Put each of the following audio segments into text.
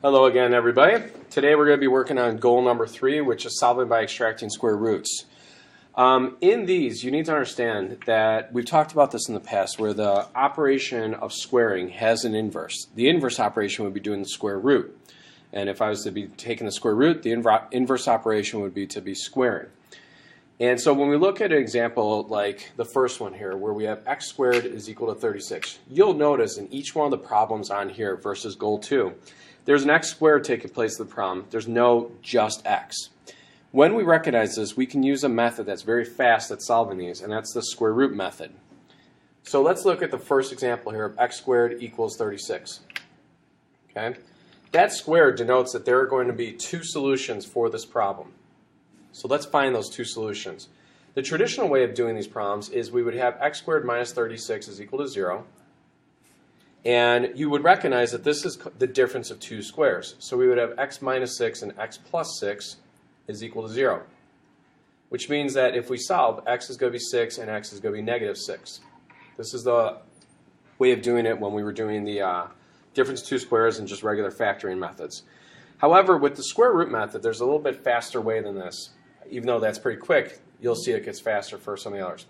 Hello again, everybody. Today we're going to be working on goal number 3, which is solving by extracting square roots. In these, you need to understand that we've talked about this in the past, where the operation of squaring has an inverse. The inverse operation would be doing the square root. And if I was to be taking the square root, the inverse operation would be to be squaring. And so when we look at an example like the first one here, where we have x squared is equal to 36, you'll notice in each one of the problems on here versus goal 2, there's an x squared taking place in the problem. There's no just x. When we recognize this, we can use a method that's very fast at solving these, and that's the square root method. So let's look at the first example here of x squared equals 36. Okay? That squared denotes that there are going to be two solutions for this problem. So let's find those two solutions. The traditional way of doing these problems is we would have x squared minus 36 is equal to 0. And you would recognize that this is the difference of two squares. So we would have x minus 6 and x plus 6 is equal to 0. Which means that if we solve, x is going to be 6 and x is going to be negative 6. This is the way of doing it when we were doing the difference of two squares and just regular factoring methods. However, with the square root method, there's a little bit faster way than this. Even though that's pretty quick, you'll see it gets faster for some of the others.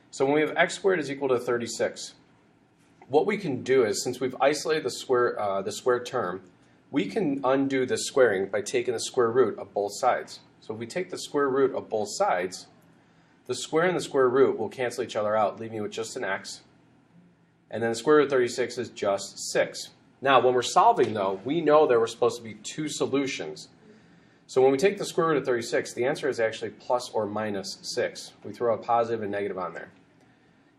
So when we have x squared is equal to 36, what we can do is, since we've isolated the squared term, we can undo the squaring by taking the square root of both sides. So if we take the square root of both sides, the square and the square root will cancel each other out, leaving you with just an x. And then the square root of 36 is just 6. Now, when we're solving, though, we know there were supposed to be two solutions. So when we take the square root of 36, the answer is actually plus or minus 6. We throw a positive and negative on there.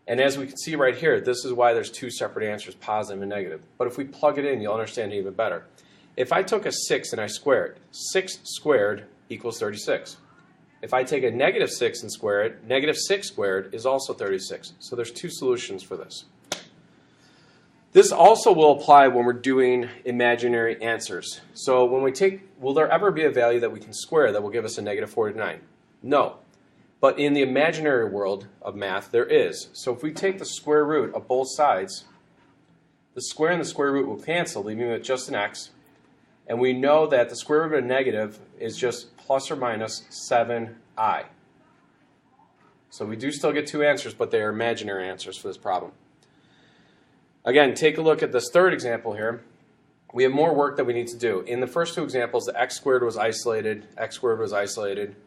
And as we can see right here, this is why there's two separate answers, positive and negative. But if we plug it in, you'll understand it even better. If I took a 6 and I square it, 6 squared equals 36. If I take a negative 6 and square it, negative 6 squared is also 36. So there's two solutions for this. This also will apply when we're doing imaginary answers. So when we take, will there ever be a value that we can square that will give us a negative 49? No. But in the imaginary world of math, there is. So if we take the square root of both sides, the square and the square root will cancel, leaving with just an x. And we know that the square root of a negative is just plus or minus 7i. So we do still get two answers, but they are imaginary answers for this problem. Again, take a look at this third example here. We have more work that we need to do. In the first two examples, the x squared was isolated, x squared was isolated.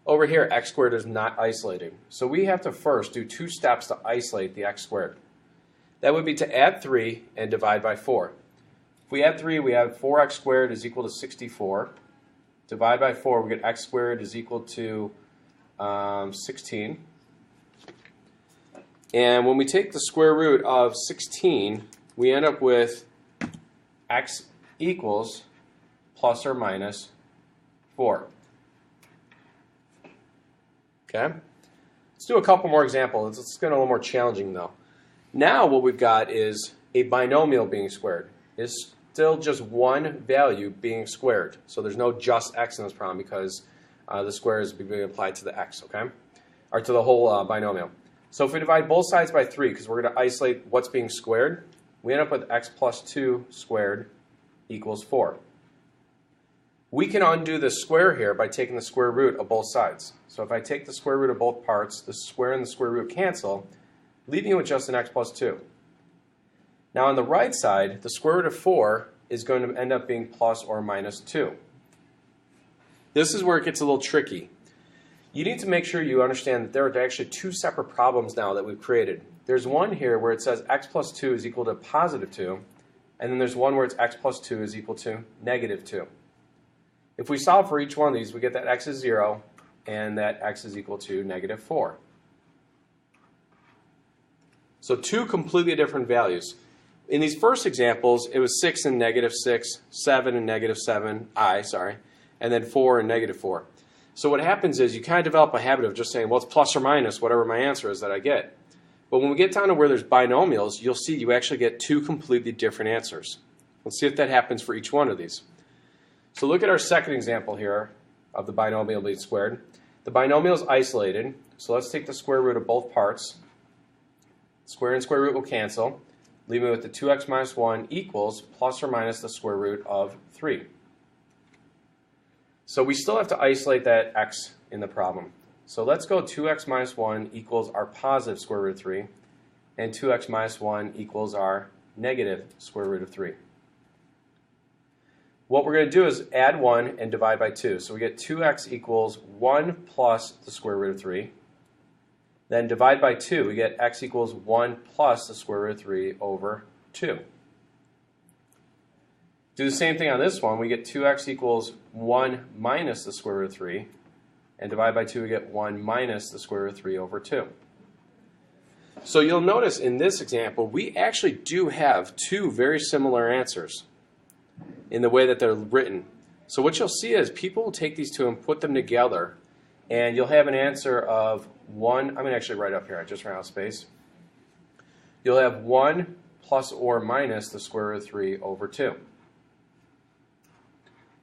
Over here, x squared is not isolated. So we have to first do two steps to isolate the x squared. That would be to add 3 and divide by 4. If we add 3, we have 4x squared is equal to 64. Divide by 4, we get x squared is equal to 16. And when we take the square root of 16, we end up with x equals plus or minus 4. Okay? Let's do a couple more examples. Let's get a little more challenging though. Now what we've got is a binomial being squared. It's still just one value being squared. So there's no just x in this problem because the square is being applied to the x, okay? Or to the whole binomial. So if we divide both sides by 3, because we're going to isolate what's being squared, we end up with x plus 2 squared equals 4. We can undo the square here by taking the square root of both sides. So if I take the square root of both parts, the square and the square root cancel, leaving you with just an x plus 2. Now on the right side, the square root of 4 is going to end up being plus or minus 2. This is where it gets a little tricky. You need to make sure you understand that there are actually two separate problems now that we've created. There's one here where it says x plus 2 is equal to positive 2, and then there's one where it's x plus 2 is equal to negative 2. If we solve for each one of these, we get that x is 0 and that x is equal to negative 4. So two completely different values. In these first examples, it was 6 and negative 6, 7 and negative 7, and then 4 and negative 4. So what happens is you kind of develop a habit of just saying, well, it's plus or minus whatever my answer is that I get. But when we get down to where there's binomials, you'll see you actually get two completely different answers. Let's see if that happens for each one of these. So look at our second example here of the binomial being squared. The binomial is isolated, so let's take the square root of both parts. Square and square root will cancel, leaving me with the 2x minus 1 equals plus or minus the square root of 3. So we still have to isolate that x in the problem. So let's go 2x minus 1 equals our positive square root of 3, and 2x minus 1 equals our negative square root of 3. What we're going to do is add 1 and divide by 2. So we get 2x equals 1 plus the square root of 3. Then divide by 2, we get x equals 1 plus the square root of 3 over 2. Do the same thing on this one. We get 2x equals 1 minus the square root of 3. And divide by 2, we get 1 minus the square root of 3 over 2. So you'll notice in this example, we actually do have two very similar answers in the way that they're written. So what you'll see is people will take these two and put them together, and you'll have an answer of 1. I'm going to actually write up here. I just ran out of space. You'll have 1 plus or minus the square root of 3 over 2.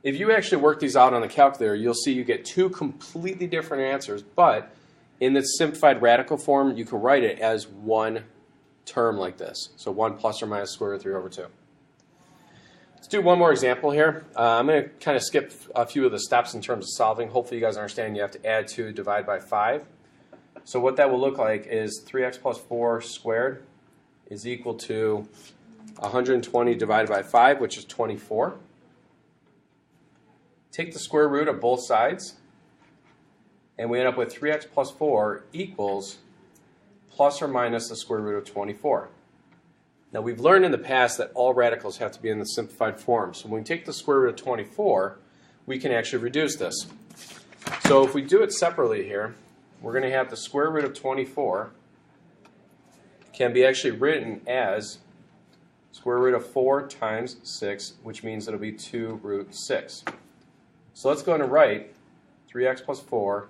If you actually work these out on the calculator, you'll see you get two completely different answers, but in the simplified radical form, you can write it as one term like this. So 1 plus or minus square root of 3 over 2. Let's do one more example here. I'm going to kind of skip a few of the steps in terms of solving. Hopefully you guys understand you have to add 2, divide by 5. So what that will look like is 3x plus 4 squared is equal to 120 divided by 5, which is 24. Take the square root of both sides, and we end up with 3x plus 4 equals plus or minus the square root of 24. Now we've learned in the past that all radicals have to be in the simplified form. So when we take the square root of 24, we can actually reduce this. So if we do it separately here, we're going to have the square root of 24 can be actually written as square root of 4 times 6, which means it'll be 2 root 6. So let's go ahead and write 3x plus 4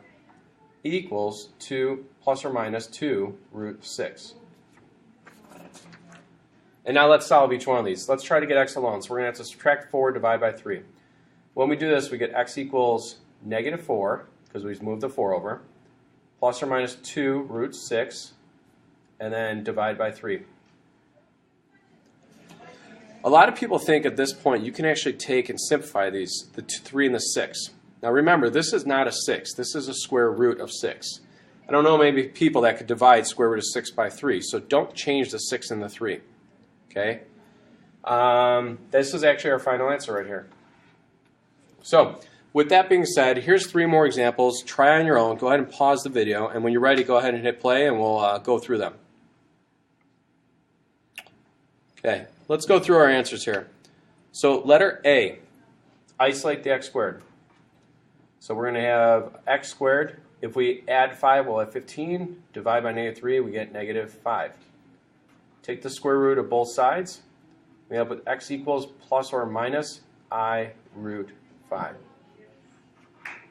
equals 2 plus or minus 2 root 6. And now let's solve each one of these. Let's try to get x alone. So we're going to have to subtract 4, divide by 3. When we do this, we get x equals negative 4, because we've moved the 4 over, plus or minus 2 root 6, and then divide by 3. A lot of people think at this point you can actually take and simplify these, the 3 and the 6. Now remember, this is not a 6. This is a square root of 6. I don't know maybe people that could divide square root of 6 by 3, so don't change the 6 and the 3. Okay? This is actually our final answer right here. So, with that being said, here's 3 more examples. Try on your own. Go ahead and pause the video, and when you're ready, go ahead and hit play, and we'll go through them. Okay, let's go through our answers here. So, letter A, isolate the x squared. So we're going to have x squared. If we add 5, we'll have 15. Divide by negative 3, we get negative 5. Take the square root of both sides. We have with x equals plus or minus I root 5.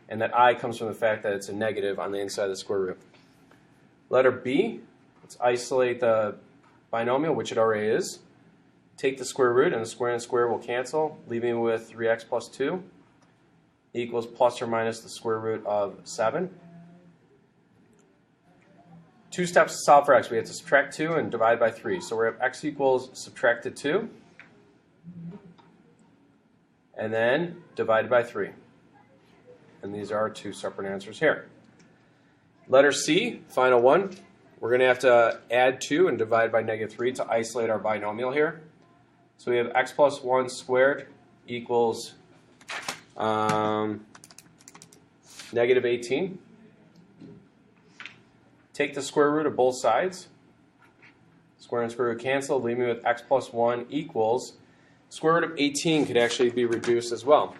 And that I comes from the fact that it's a negative on the inside of the square root. Letter B, let's isolate the binomial, which it already is. Take the square root, and the square and square will cancel, leaving with 3x plus 2 equals plus or minus the square root of 7. 2 steps to solve for x. We have to subtract 2 and divide by 3. So we have x equals subtracted 2, and then divided by 3. And these are our 2 separate answers here. Letter C, final one. We're going to have to add 2 and divide by negative 3 to isolate our binomial here. So we have x plus 1 squared equals negative 18. Take the square root of both sides. Square and square root cancel, leaving me with x plus 1 equals, square root of 18 could actually be reduced as well.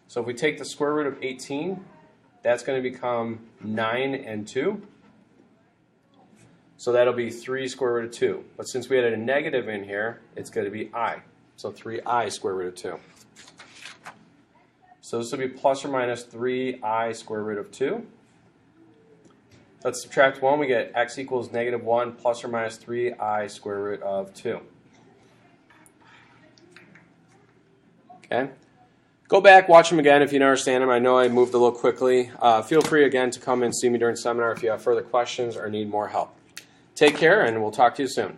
So if we take the square root of 18, that's going to become 9 and 2. So that'll be 3 square root of 2. But since we had a negative in here, it's going to be I. So 3i square root of 2. So this will be plus or minus 3i square root of 2. Let's subtract 1. We get x equals negative 1 plus or minus 3i square root of 2. Okay. Go back, watch them again if you don't understand them. I know I moved a little quickly. Feel free again to come and see me during seminar if you have further questions or need more help. Take care, and we'll talk to you soon.